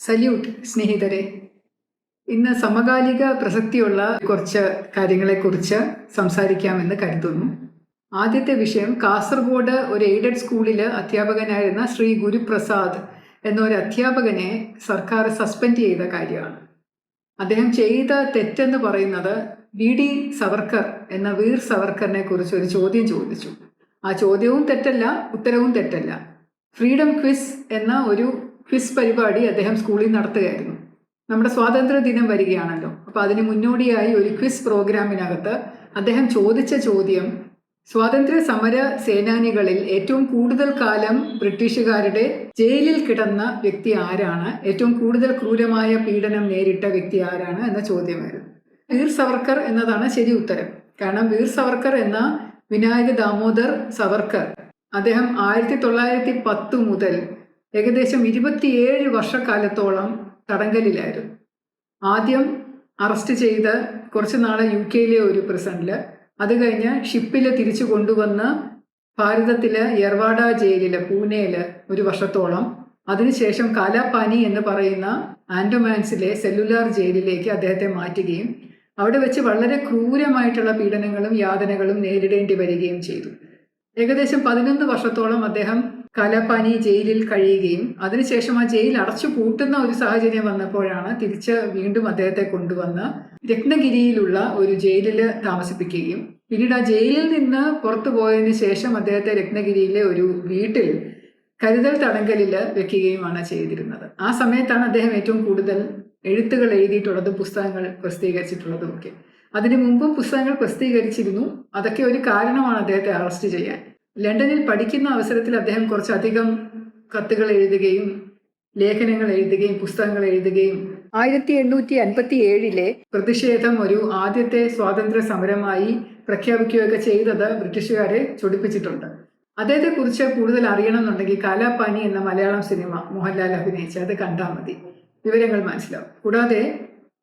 Salute സ്നേഹിതരെ. ഇന്ന് സമകാലിക പ്രസക്തിയുള്ള കുറച്ച് കാര്യങ്ങളെക്കുറിച്ച് സംസാരിക്കാമെന്ന് കരുതുന്നു. ആദ്യത്തെ വിഷയം, കാസർഗോഡ് ഒരു എയ്ഡഡ് സ്കൂളിൽ അധ്യാപകനായിരുന്ന ശ്രീ ഗുരുപ്രസാദ് എന്നൊരു അധ്യാപകനെ സർക്കാർ സസ്പെൻഡ് ചെയ്ത കാര്യമാണ്. അദ്ദേഹം ചെയ്ത തെറ്റെന്ന് പറയുന്നത് വി.ഡി. സവർക്കർ എന്ന വീർ സവർക്കറിനെ കുറിച്ച് ഒരു ചോദ്യം ചോദിച്ചു. ആ ചോദ്യവും തെറ്റല്ല, ഉത്തരവും തെറ്റല്ല. ഫ്രീഡം ക്വിസ് എന്ന ഒരു ക്വിസ് പരിപാടി അദ്ദേഹം സ്കൂളിൽ നടത്തുകയായിരുന്നു. നമ്മുടെ സ്വാതന്ത്ര്യ ദിനം വരികയാണല്ലോ, അപ്പോൾ അതിന് മുന്നോടിയായി ഒരു ക്വിസ് പ്രോഗ്രാമിനകത്ത് അദ്ദേഹം ചോദിച്ച ചോദ്യം, സ്വാതന്ത്ര്യ സമര സേനാനികളിൽ ഏറ്റവും കൂടുതൽ കാലം ബ്രിട്ടീഷുകാരുടെ ജയിലിൽ കിടന്ന വ്യക്തി ആരാണ്, ഏറ്റവും കൂടുതൽ ക്രൂരമായ പീഡനം നേരിട്ട വ്യക്തി ആരാണ് എന്ന ചോദ്യമായിരുന്നു. വീർ സവർക്കർ എന്നതാണ് ശരി ഉത്തരം. കാരണം വീർ സവർക്കർ എന്ന വിനായക് ദാമോദർ സവർക്കർ അദ്ദേഹം 1910 മുതൽ ഏകദേശം 27 വർഷക്കാലത്തോളം തടങ്കലിലായിരുന്നു. ആദ്യം അറസ്റ്റ് ചെയ്ത് കുറച്ച് നാളെ UK ഒരു പ്രിസണിൽ, അത് കഴിഞ്ഞ് ഷിപ്പിൽ തിരിച്ചു കൊണ്ടുവന്ന് ഭാരതത്തിലെ യർവാഡ ജയിലിൽ പൂനെയിൽ 1 വർഷത്തോളം, അതിനുശേഷം കാലാപാനി എന്ന് പറയുന്ന ആൻഡമാൻസിലെ സെല്ലുലാർ ജയിലിലേക്ക് അദ്ദേഹത്തെ മാറ്റുകയും അവിടെ വെച്ച് വളരെ ക്രൂരമായിട്ടുള്ള പീഡനങ്ങളും യാതനകളും നേരിടേണ്ടി വരികയും ചെയ്തു. ഏകദേശം 11 വർഷത്തോളം അദ്ദേഹം കാലാപാനി ജയിലിൽ കഴിയുകയും അതിനുശേഷം ആ ജയിൽ അടച്ചു പൂട്ടുന്ന ഒരു സാഹചര്യം വന്നപ്പോഴാണ് തിരിച്ച് വീണ്ടും അദ്ദേഹത്തെ കൊണ്ടുവന്ന് രത്നഗിരിയിലുള്ള ഒരു ജയിലിൽ താമസിപ്പിക്കുകയും പിന്നീട് ആ ജയിലിൽ നിന്ന് പുറത്തു പോയതിനു ശേഷം അദ്ദേഹത്തെ രത്നഗിരിയിലെ ഒരു വീട്ടിൽ കരുതൽ തടങ്കലിൽ വെക്കുകയുമാണ് ചെയ്തിരുന്നത്. ആ സമയത്താണ് അദ്ദേഹം ഏറ്റവും കൂടുതൽ എഴുത്തുകൾ എഴുതിയിട്ടുള്ളതും പുസ്തകങ്ങൾ പ്രസിദ്ധീകരിച്ചിട്ടുള്ളതും ഒക്കെ. അതിനു മുമ്പും പുസ്തകങ്ങൾ പ്രസിദ്ധീകരിച്ചിരുന്നു. അതൊക്കെ ഒരു കാരണമാണ് അദ്ദേഹത്തെ അറസ്റ്റ് ചെയ്യാൻ. ലണ്ടനിൽ പഠിക്കുന്ന അവസരത്തിൽ അദ്ദേഹം കുറച്ചധികം കത്തുകൾ എഴുതുകയും ലേഖനങ്ങൾ എഴുതുകയും പുസ്തകങ്ങൾ എഴുതുകയും 1857 പ്രതിഷേധം ഒരു ആദ്യത്തെ സ്വാതന്ത്ര്യ സമരമായി പ്രഖ്യാപിക്കുകയൊക്കെ ചെയ്തത് ബ്രിട്ടീഷുകാരെ ചൊടിപ്പിച്ചിട്ടുണ്ട്. അദ്ദേഹത്തെക്കുറിച്ച് കൂടുതൽ അറിയണമെന്നുണ്ടെങ്കിൽ കാലാപാനി എന്ന മലയാളം സിനിമ മോഹൻലാൽ അഭിനയിച്ച് അത് കണ്ടാൽ മതി, വിവരങ്ങൾ മനസ്സിലാവും. കൂടാതെ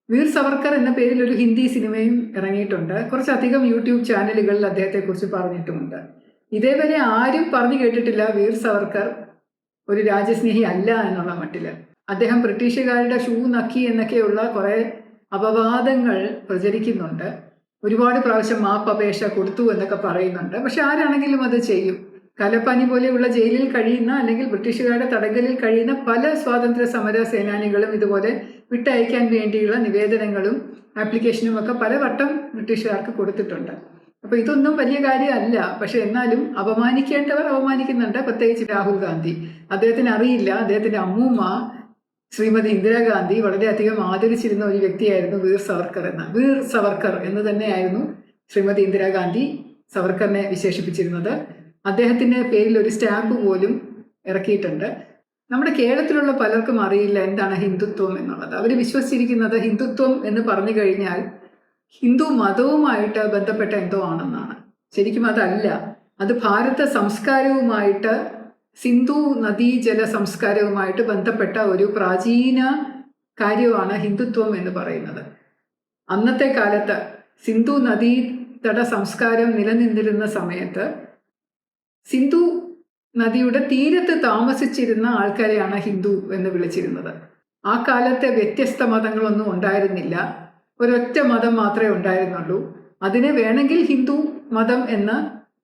വീർ സവർക്കർ എന്ന പേരിൽ ഒരു ഹിന്ദി സിനിമയും ഇറങ്ങിയിട്ടുണ്ട്. കുറച്ചധികം യൂട്യൂബ് ചാനലുകളിൽ അദ്ദേഹത്തെക്കുറിച്ച് പറഞ്ഞിട്ടുമുണ്ട്. ഇതേവരെ ആരും പറഞ്ഞു കേട്ടിട്ടില്ല വീർ സവർക്കർ ഒരു രാജ്യസ്നേഹി അല്ല എന്നുള്ള മട്ടില്. അദ്ദേഹം ബ്രിട്ടീഷുകാരുടെ ഷൂ നക്കി എന്നൊക്കെയുള്ള കുറെ അപവാദങ്ങൾ പ്രചരിക്കുന്നുണ്ട്. ഒരുപാട് പ്രാവശ്യം മാപ്പപേക്ഷ കൊടുത്തു എന്നൊക്കെ പറയുന്നുണ്ട്. പക്ഷെ ആരാണെങ്കിലും അത് ചെയ്യും. കാലാപാനി പോലെയുള്ള ജയിലിൽ കഴിയുന്ന അല്ലെങ്കിൽ ബ്രിട്ടീഷുകാരുടെ തടങ്കലിൽ കഴിയുന്ന പല സ്വാതന്ത്ര്യ സമര സേനാനികളും ഇതുപോലെ വിട്ടയക്കാൻ വേണ്ടിയുള്ള നിവേദനങ്ങളും ആപ്ലിക്കേഷനും ഒക്കെ പലവട്ടം ബ്രിട്ടീഷുകാർക്ക് കൊടുത്തിട്ടുണ്ട്. അപ്പോൾ ഇതൊന്നും വലിയ കാര്യമല്ല. പക്ഷെ എന്നാലും അപമാനിക്കേണ്ടവർ അപമാനിക്കുന്നുണ്ട്. പ്രത്യേകിച്ച് രാഹുൽ ഗാന്ധി. അദ്ദേഹത്തിന് അറിയില്ല, അദ്ദേഹത്തിൻ്റെ അമ്മൂമ്മ ശ്രീമതി ഇന്ദിരാഗാന്ധി വളരെയധികം ആദരിച്ചിരുന്ന ഒരു വ്യക്തിയായിരുന്നു വീർ സവർക്കർ എന്ന് തന്നെയായിരുന്നു ശ്രീമതി ഇന്ദിരാഗാന്ധി സവർക്കറിനെ വിശേഷിപ്പിച്ചിരുന്നത്. അദ്ദേഹത്തിൻ്റെ പേരിൽ ഒരു സ്റ്റാമ്പ് പോലും ഇറക്കിയിട്ടുണ്ട്. നമ്മുടെ കേരളത്തിലുള്ള പലർക്കും അറിയില്ല എന്താണ് ഹിന്ദുത്വം എന്നുള്ളത്. അവർ വിശ്വസിച്ചിരിക്കുന്നത് ഹിന്ദുത്വം എന്ന് പറഞ്ഞു കഴിഞ്ഞാൽ ഹിന്ദു മതവുമായിട്ട് ബന്ധപ്പെട്ട എന്തോ ആണെന്നാണ്. ശരിക്കും അതല്ല. അത് ഭാരത സംസ്കാരവുമായിട്ട്, സിന്ധു നദീജല സംസ്കാരവുമായിട്ട് ബന്ധപ്പെട്ട ഒരു പ്രാചീന കാര്യമാണ് ഹിന്ദുത്വം എന്ന് പറയുന്നത്. അന്നത്തെ കാലത്ത് സിന്ധു നദീതട സംസ്കാരം നിലനിന്നിരുന്ന സമയത്ത് സിന്ധു നദിയുടെ തീരത്ത് താമസിച്ചിരുന്ന ആൾക്കാരെയാണ് ഹിന്ദു എന്ന് വിളിച്ചിരുന്നത്. ആ കാലത്തെ വ്യത്യസ്ത മതങ്ങളൊന്നും ഉണ്ടായിരുന്നില്ല. ഒരൊറ്റ മതം മാത്രമേ ഉണ്ടായിരുന്നുള്ളൂ. അതിനെ വേണമെങ്കിൽ ഹിന്ദു മതം എന്ന്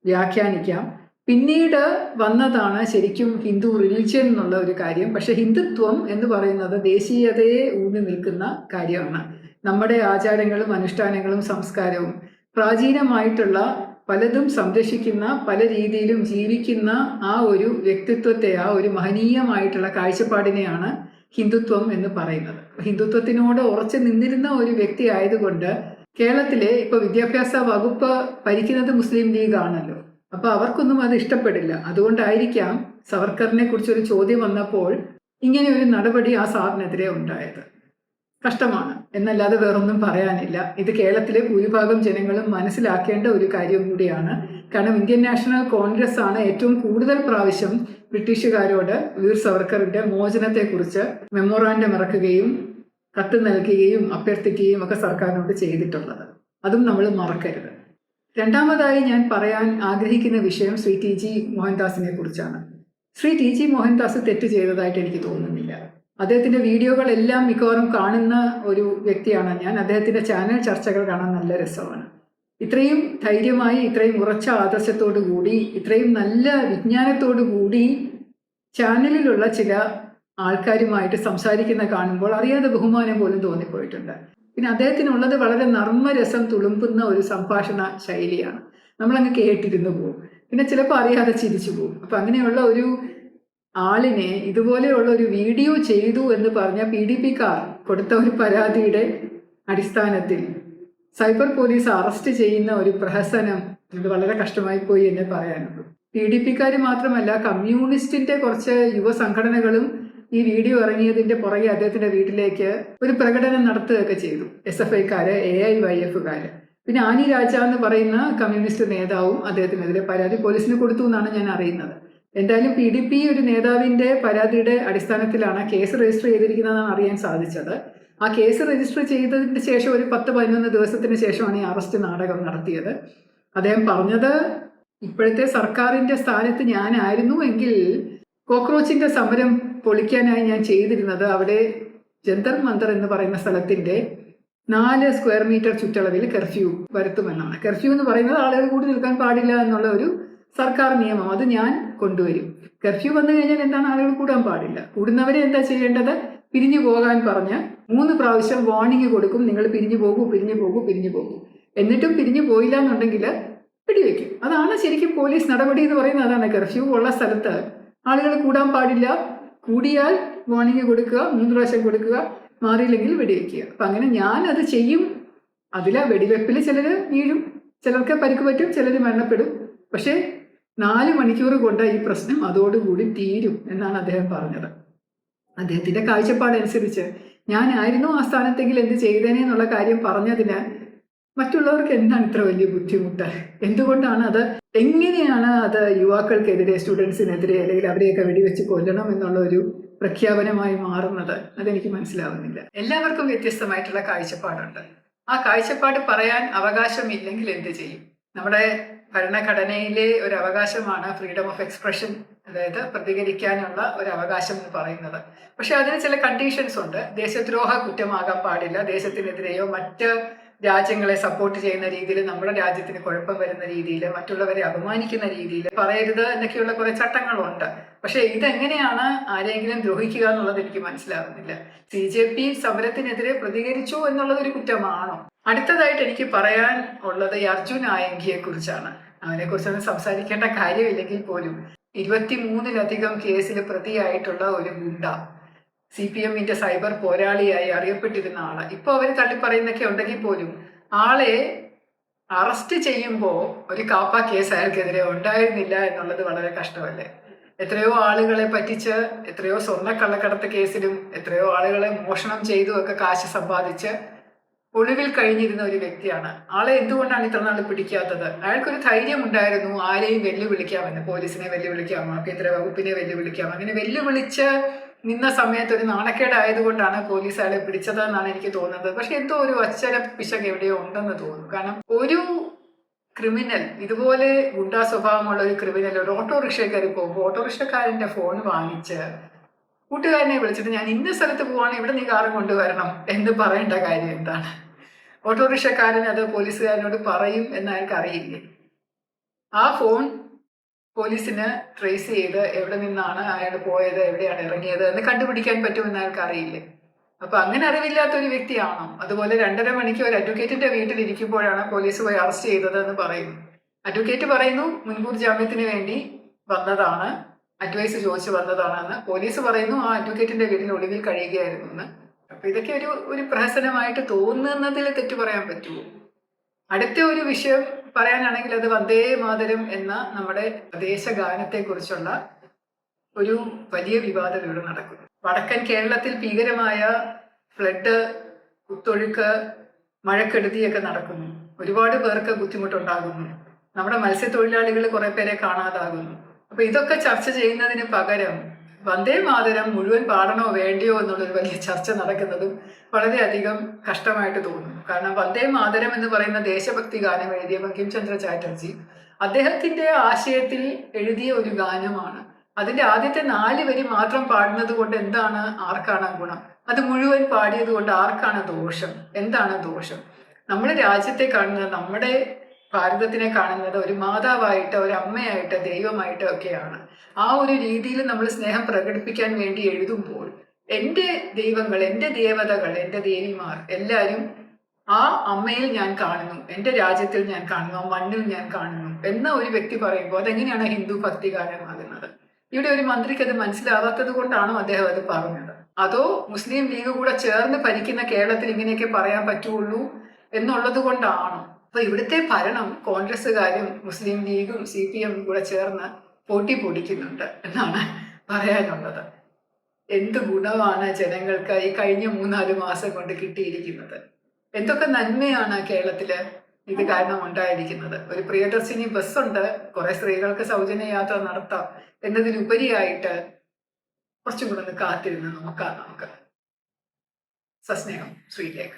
വ്യാഖ്യാനിക്കാം. പിന്നീട് വന്നതാണ് ശരിക്കും ഹിന്ദു റിലിജ്യൻ എന്നുള്ള ഒരു കാര്യം. പക്ഷെ ഹിന്ദുത്വം എന്ന് പറയുന്നത് ദേശീയതയെ ഊന്നി നിൽക്കുന്ന കാര്യമാണ്. നമ്മുടെ ആചാരങ്ങളും അനുഷ്ഠാനങ്ങളും സംസ്കാരവും പ്രാചീനമായിട്ടുള്ള പലതും സംരക്ഷിക്കുന്ന, പല രീതിയിലും ജീവിക്കുന്ന ആ ഒരു വ്യക്തിത്വത്തെ, ആ ഒരു മഹനീയമായിട്ടുള്ള കാഴ്ചപ്പാടിനെയാണ് ഹിന്ദുത്വം എന്ന് പറയുന്നത്. ഹിന്ദുത്വത്തിനോട് ഉറച്ചു നിന്നിരുന്ന ഒരു വ്യക്തി ആയതുകൊണ്ട് കേരളത്തിലെ ഇപ്പോൾ വിദ്യാഭ്യാസ വകുപ്പ് ഭരിക്കുന്നത് മുസ്ലിം ലീഗ് ആണല്ലോ. അപ്പോൾ അവർക്കൊന്നും അത് ഇഷ്ടപ്പെടില്ല. അതുകൊണ്ടായിരിക്കാം സവർക്കറിനെ കുറിച്ചൊരു ചോദ്യം വന്നപ്പോൾ ഇങ്ങനെ ഒരു നടപടി ആ സാറിനെതിരെ ഉണ്ടായത്. കഷ്ടമാണ് എന്നല്ലാതെ വേറൊന്നും പറയാനില്ല. ഇത് കേരളത്തിലെ ഭൂരിഭാഗം ജനങ്ങളും മനസ്സിലാക്കേണ്ട ഒരു കാര്യം കൂടിയാണ്. കാരണം ഇന്ത്യൻ നാഷണൽ കോൺഗ്രസ് ആണ് ഏറ്റവും കൂടുതൽ പ്രാവശ്യം ബ്രിട്ടീഷുകാരോട് വീർ സവർക്കറിന്റെ മോചനത്തെക്കുറിച്ച് മെമ്മോറാണ്ടം ഇറക്കുകയും കത്ത് നൽകുകയും അഭ്യർത്ഥിക്കുകയും ഒക്കെ സർക്കാരിനോട് ചെയ്തിട്ടുള്ളത്. അതും നമ്മൾ മറക്കരുത്. രണ്ടാമതായി ഞാൻ പറയാൻ ആഗ്രഹിക്കുന്ന വിഷയം ശ്രീ ടി ജി മോഹൻദാസിനെ കുറിച്ചാണ്. ശ്രീ ടി ജി മോഹൻദാസ് തെറ്റ് ചെയ്തതായിട്ട് എനിക്ക് തോന്നുന്നില്ല. അദ്ദേഹത്തിൻ്റെ വീഡിയോകളെല്ലാം മിക്കവാറും കാണുന്ന ഒരു വ്യക്തിയാണ് ഞാൻ. അദ്ദേഹത്തിൻ്റെ ചാനൽ ചർച്ചകൾ കാണാൻ നല്ല രസമാണ്. ഇത്രയും ധൈര്യമായി, ഇത്രയും ഉറച്ച ആദർശത്തോടു കൂടി, ഇത്രയും നല്ല വിജ്ഞാനത്തോടു കൂടി ചാനലിലുള്ള ചില ആൾക്കാരുമായിട്ട് സംസാരിക്കുന്ന കാണുമ്പോൾ അറിയാതെ ബഹുമാനം പോലും തോന്നിപ്പോയിട്ടുണ്ട്. പിന്നെ അദ്ദേഹത്തിനുള്ളത് വളരെ നർമ്മരസം തുളുമ്പുന്ന ഒരു സംഭാഷണ ശൈലിയാണ്. നമ്മളങ്ങ് കേട്ടിരുന്നു പോകും. പിന്നെ ചിലപ്പോൾ അറിയാതെ ചിരിച്ചു പോകും. അപ്പം അങ്ങനെയുള്ള ഒരു ആളിനെ ഇതുപോലെയുള്ള ഒരു വീഡിയോ ചെയ്തു എന്ന് പറഞ്ഞ PDPക്കാർ കൊടുത്ത ഒരു പരാതിയുടെ അടിസ്ഥാനത്തിൽ സൈബർ പോലീസ് അറസ്റ്റ് ചെയ്യുന്ന ഒരു പ്രഹസനം ഇത് വളരെ കഷ്ടമായി പോയി എന്നേ പറയാനുള്ളൂ. PDPക്കാർ മാത്രമല്ല, കമ്മ്യൂണിസ്റ്റിന്റെ കുറച്ച് യുവ സംഘടനകളും ഈ വീഡിയോ ഇറങ്ങിയതിന്റെ പുറകെ അദ്ദേഹത്തിന്റെ വീട്ടിലേക്ക് ഒരു പ്രകടനം നടത്തുകയൊക്കെ ചെയ്തു. SFIക്കാര്, AIYFക്കാര്. പിന്നെ ആനി രാജ എന്ന് പറയുന്ന കമ്മ്യൂണിസ്റ്റ് നേതാവും അദ്ദേഹത്തിനെതിരെ പരാതി പോലീസിന് കൊടുത്തു എന്നാണ് ഞാൻ അറിയുന്നത്. എന്തായാലും PDP ഒരു നേതാവിന്റെ പരാതിയുടെ അടിസ്ഥാനത്തിലാണ് കേസ് രജിസ്റ്റർ ചെയ്തിരിക്കുന്നതെന്നാണ് അറിയാൻ സാധിച്ചത്. ആ കേസ് രജിസ്റ്റർ ചെയ്തതിന് ശേഷം ഒരു 10-11 ദിവസത്തിന് ശേഷമാണ് ഈ അറസ്റ്റ് നാടകം നടത്തിയത്. അദ്ദേഹം പറഞ്ഞത്, ഇപ്പോഴത്തെ സർക്കാരിന്റെ സ്ഥാനത്ത് ഞാനായിരുന്നു എങ്കിൽ കോക്രോച്ചിന്റെ സമരം പൊളിക്കാനായി ഞാൻ ചെയ്തിരുന്നത് അവിടെ ജന്തർ മന്ദർ എന്ന് പറയുന്ന സ്ഥലത്തിന്റെ 4 സ്ക്വയർ മീറ്റർ ചുറ്റളവിൽ കർഫ്യൂ വരുത്തുമെന്നാണ്. കർഫ്യൂ എന്ന് പറയുന്നത് ആളുകൾ കൂടി നിൽക്കാൻ പാടില്ല എന്നുള്ള ഒരു സർക്കാർ നിയമം, അത് ഞാൻ കൊണ്ടുവരും. കർഫ്യൂ വന്നു കഴിഞ്ഞാൽ എന്താണ്, ആളുകൾ കൂടാൻ പാടില്ല. കൂടുന്നവരെ എന്താ ചെയ്യേണ്ടത്, പിരിഞ്ഞു പോകാൻ പറഞ്ഞ് 3 പ്രാവശ്യം വാർണിംഗ് കൊടുക്കും. നിങ്ങൾ പിരിഞ്ഞു പോകൂ, പിരിഞ്ഞു പോകൂ, പിരിഞ്ഞു പോകൂ. എന്നിട്ടും പിരിഞ്ഞു പോയില്ല എന്നുണ്ടെങ്കിൽ വെടിവെക്കും. അതാണ് ശരിക്കും പോലീസ് നടപടി എന്ന് പറയുന്നത്. അതാണ് കർഫ്യൂ ഉള്ള സ്ഥലത്ത് ആളുകൾ കൂടാൻ പാടില്ല. കൂടിയാൽ വാർണിംഗ് കൊടുക്കുക, 3 പ്രാവശ്യം കൊടുക്കുക, മാറിയില്ലെങ്കിൽ വെടിവെക്കുക. അപ്പം അങ്ങനെ ഞാനത് ചെയ്യും. അതിലെ വെടിവെപ്പിൽ ചിലർ വീഴും, ചിലർക്ക് പരിക്ക് പറ്റും, ചിലർ മരണപ്പെടും. പക്ഷേ 4 മണിക്കൂർ കൊണ്ട് ഈ പ്രശ്നം അതോടുകൂടി തീരും എന്നാണ് അദ്ദേഹം പറഞ്ഞത്. അദ്ദേഹത്തിൻ്റെ കാഴ്ചപ്പാടനുസരിച്ച് ഞാനായിരുന്നു ആ സ്ഥാനത്തെങ്കിൽ എന്ത് ചെയ്തേനെ എന്നുള്ള കാര്യം പറഞ്ഞതിന് മറ്റുള്ളവർക്ക് എന്താണ് ഇത്ര വലിയ ബുദ്ധിമുട്ട്, എന്തുകൊണ്ടാണ് അത്, എങ്ങനെയാണ് അത് യുവാക്കൾക്കെതിരെ, സ്റ്റുഡൻസിനെതിരെ അല്ലെങ്കിൽ അവരെയൊക്കെ വെടിവെച്ച് കൊല്ലണം എന്നുള്ള ഒരു പ്രഖ്യാപനമായി മാറുന്നത്, അതെനിക്ക് മനസ്സിലാവുന്നില്ല. എല്ലാവർക്കും വ്യത്യസ്തമായിട്ടുള്ള കാഴ്ചപ്പാടുണ്ട്. ആ കാഴ്ചപ്പാട് പറയാൻ അവകാശമില്ലെങ്കിൽ എന്ത് ചെയ്യും? നമ്മുടെ ഭരണഘടനയിലെ ഒരു അവകാശമാണ് ഫ്രീഡം ഓഫ് എക്സ്പ്രഷൻ, അതായത് പ്രതികരിക്കാനുള്ള ഒരു അവകാശം എന്ന് പറയുന്നത്. പക്ഷെ അതിന് ചില കണ്ടീഷൻസ് ഉണ്ട്. ദേശദ്രോഹ കുറ്റമാകാൻ പാടില്ല, ദേശത്തിനെതിരെയോ മറ്റ് രാജ്യങ്ങളെ സപ്പോർട്ട് ചെയ്യുന്ന രീതിയിൽ, നമ്മുടെ രാജ്യത്തിന് കുഴപ്പം വരുന്ന രീതിയിൽ, മറ്റുള്ളവരെ അപമാനിക്കുന്ന രീതിയിൽ പറയരുത് എന്നൊക്കെയുള്ള കുറെ ചട്ടങ്ങളുണ്ട്. പക്ഷെ ഇതെങ്ങനെയാണ് ആരെങ്കിലും ദ്രോഹിക്കുക എന്നുള്ളത് എനിക്ക് മനസ്സിലാവുന്നില്ല. CJP സമരത്തിനെതിരെ പ്രതികരിച്ചു എന്നുള്ളത് ഒരു കുറ്റമാണോ? അടുത്തതായിട്ട് എനിക്ക് പറയാൻ ഉള്ളത് ഈ അർജുൻ ആയങ്കിയെ കുറിച്ചാണ്. അവനെക്കുറിച്ചൊന്നും സംസാരിക്കേണ്ട കാര്യമില്ലെങ്കിൽ പോലും 23-ലധികം കേസിൽ പ്രതിയായിട്ടുള്ള ഒരു ഗുണ്ട, CPMന്റെ സൈബർ പോരാളിയായി അറിയപ്പെട്ടിരുന്ന ആള്, ഇപ്പൊ അവർ തള്ളിപ്പറയുന്നൊക്കെ ഉണ്ടെങ്കിൽ പോലും ആളെ അറസ്റ്റ് ചെയ്യുമ്പോൾ ഒരു കാപ്പ കേസ് അയാൾക്കെതിരെ ഉണ്ടായിരുന്നില്ല എന്നുള്ളത് വളരെ കഷ്ടമല്ലേ? എത്രയോ ആളുകളെ പറ്റിച്ച്, എത്രയോ സ്വർണ്ണക്കള്ളക്കടത്ത് കേസിലും എത്രയോ ആളുകളെ മോഷണം ചെയ്തും ഒക്കെ കാശ് സമ്പാദിച്ച് ഒളിവിൽ കഴിഞ്ഞിരുന്ന ഒരു വ്യക്തിയാണ്. ആളെ എന്തുകൊണ്ടാണ് ഇത്ര നാൾ പിടിക്കാത്തത്? അയാൾക്കൊരു ധൈര്യം ഉണ്ടായിരുന്നു ആരെയും വെല്ലുവിളിക്കാമെന്ന്. പോലീസിനെ വെല്ലുവിളിക്കാം, ആഭ്യന്തര വകുപ്പിനെ വെല്ലുവിളിക്കാം. അങ്ങനെ വെല്ലുവിളിച്ച് നിന്ന സമയത്ത് ഒരു നാണക്കേടായതുകൊണ്ടാണ് പോലീസ് അയാളെ പിടിച്ചത് എന്നാണ് എനിക്ക് തോന്നുന്നത്. പക്ഷെ എന്തോ ഒരു അച്ചര പിശക് എവിടെയോ ഉണ്ടെന്ന് തോന്നുന്നു. കാരണം ഒരു ക്രിമിനൽ, ഇതുപോലെ ഗുണ്ടാ സ്വഭാവമുള്ള ഒരു ക്രിമിനൽ ഒരു ഓട്ടോറിക്ഷയിൽ കയറി പോകുമ്പോൾ ഓട്ടോറിക്ഷക്കാരൻ്റെ ഫോൺ വാങ്ങിച്ച് കൂട്ടുകാരനെ വിളിച്ചിട്ട് ഞാൻ ഇന്ന സ്ഥലത്ത് പോവാണ്, ഇവിടെ നീ കാറും കൊണ്ടുവരണം എന്ന് പറയേണ്ട കാര്യം എന്താണ്? ഓട്ടോറിക്ഷക്കാരൻ അത് പോലീസുകാരനോട് പറയും എന്ന് അയാൾക്ക് അറിയില്ലേ? ആ ഫോൺ പോലീസിന് ട്രേസ് ചെയ്ത് എവിടെ നിന്നാണ് അയാൾ പോയത്, എവിടെയാണ് ഇറങ്ങിയത് എന്ന് കണ്ടുപിടിക്കാൻ പറ്റുമെന്ന് അയാൾക്ക് അറിയില്ലേ? അപ്പൊ അങ്ങനെ അറിവില്ലാത്ത ഒരു വ്യക്തിയാണോ? അതുപോലെ 2.5 മണിക്ക് ഒരു അഡ്വക്കേറ്റിന്റെ വീട്ടിലിരിക്കുമ്പോഴാണ് പോലീസ് പോയി അറസ്റ്റ് ചെയ്തത് എന്ന് പറയുന്നു. അഡ്വക്കേറ്റ് പറയുന്നു മുൻകൂർ ജാമ്യത്തിന് വേണ്ടി വന്നതാണ്, അഡ്വൈസ് ചോദിച്ചു വന്നതാണെന്ന്. പോലീസ് പറയുന്നു ആ അഡ്വക്കേറ്റിന്റെ വീട്ടിൽ ഒളിവിൽ കഴിയുകയായിരുന്നു എന്ന്. അപ്പൊ ഇതൊക്കെ ഒരു പ്രഹസനമായിട്ട് തോന്നുന്നതിൽ തെറ്റു പറയാൻ പറ്റുമോ? അടുത്ത ഒരു വിഷയം പറയാനാണെങ്കിൽ അത് വന്ദേ മാതരം എന്ന നമ്മുടെ ദേശഗാനത്തെ കുറിച്ചുള്ള ഒരു വലിയ വിവാദം ഇവിടെ നടക്കുന്നു. വടക്കൻ കേരളത്തിൽ ഭീകരമായ ഫ്ലഡ്, കുത്തൊഴുക്ക്, മഴക്കെടുതിയൊക്കെ നടക്കുന്നു. ഒരുപാട് പേർക്ക് ബുദ്ധിമുട്ടുണ്ടാകുന്നു. നമ്മുടെ മത്സ്യത്തൊഴിലാളികൾ കുറെ പേരെ കാണാതാകുന്നു. അപ്പൊ ഇതൊക്കെ ചർച്ച ചെയ്യുന്നതിന് പകരം വന്ദേ മാതരം മുഴുവൻ പാടണോ വേണ്ടിയോ എന്നുള്ളൊരു വലിയ ചർച്ച നടക്കുന്നതും വളരെയധികം കഷ്ടമായിട്ട് തോന്നുന്നു. കാരണം വന്ദേ മാതരം എന്ന് പറയുന്ന ദേശഭക്തി ഗാനം എഴുതിയ ബങ്കിം ചന്ദ്ര ചാറ്റർജി അദ്ദേഹത്തിന്റെ ആശയത്തിൽ എഴുതിയ ഒരു ഗാനമാണ്. അതിന്റെ ആദ്യത്തെ 4 വരി മാത്രം പാടുന്നത് കൊണ്ട് എന്താണ്, ആർക്കാണ് ഗുണം? അത് മുഴുവൻ പാടിയത് കൊണ്ട് ആർക്കാണ് ദോഷം? എന്താണ് ദോഷം? നമ്മുടെ രാജ്യത്തെ കാണുന്നത്, നമ്മുടെ ഭാരതത്തിനെ കാണുന്നത് ഒരു മാതാവായിട്ട്, ഒരു അമ്മയായിട്ട്, ദൈവമായിട്ട് ഒക്കെയാണ്. ആ ഒരു രീതിയിൽ നമ്മൾ സ്നേഹം പ്രകടിപ്പിക്കാൻ വേണ്ടി എഴുതുമ്പോൾ എൻ്റെ ദൈവങ്ങൾ, എൻ്റെ ദേവതകൾ, എൻ്റെ ദേവിമാർ എല്ലാവരും ആ അമ്മയിൽ ഞാൻ കാണുന്നു, എൻ്റെ രാജ്യത്തിൽ ഞാൻ കാണുന്നു, ആ മണ്ണിൽ ഞാൻ കാണുന്നു എന്ന ഒരു വ്യക്തി പറയുമ്പോൾ അതെങ്ങനെയാണ് ഹിന്ദു ഭക്തിഗാനമാകുന്നത്? ഇവിടെ ഒരു മന്ത്രിക്ക് അത് മനസ്സിലാവാത്തത് കൊണ്ടാണോ അദ്ദേഹം അത് പറഞ്ഞത്? അതോ മുസ്ലിം ലീഗ് കൂടെ ചേർന്ന് ഭരിക്കുന്ന കേരളത്തിൽ ഇങ്ങനെയൊക്കെ പറയാൻ പറ്റുള്ളൂ എന്നുള്ളത് കൊണ്ടാണോ? അപ്പൊ ഇവിടുത്തെ ഭരണം കോൺഗ്രസ്സുകാരും മുസ്ലിം ലീഗും CPM കൂടെ ചേർന്ന് പൊടിക്കുന്നുണ്ട് എന്നാണ് പറയാനുള്ളത്. എന്ത് ഗുണമാണ് ജനങ്ങൾക്ക് ഈ കഴിഞ്ഞ 3-4 മാസം കൊണ്ട് കിട്ടിയിരിക്കുന്നത്? എന്തൊക്കെ നന്മയാണ് കേരളത്തില് ഇത് കാരണം ഉണ്ടായിരിക്കുന്നത്? ഒരു പ്രിയദർശിനി ബസ്സുണ്ട്, കുറെ സ്ത്രീകൾക്ക് സൗജന്യ യാത്ര നടത്താം എന്നതിനുപരിയായിട്ട് കുറച്ചും കൂടെ ഒന്ന് കാത്തിരുന്ന് നോക്കാം നമുക്ക്. സസ്നേഹം, ശ്രീലേഖ.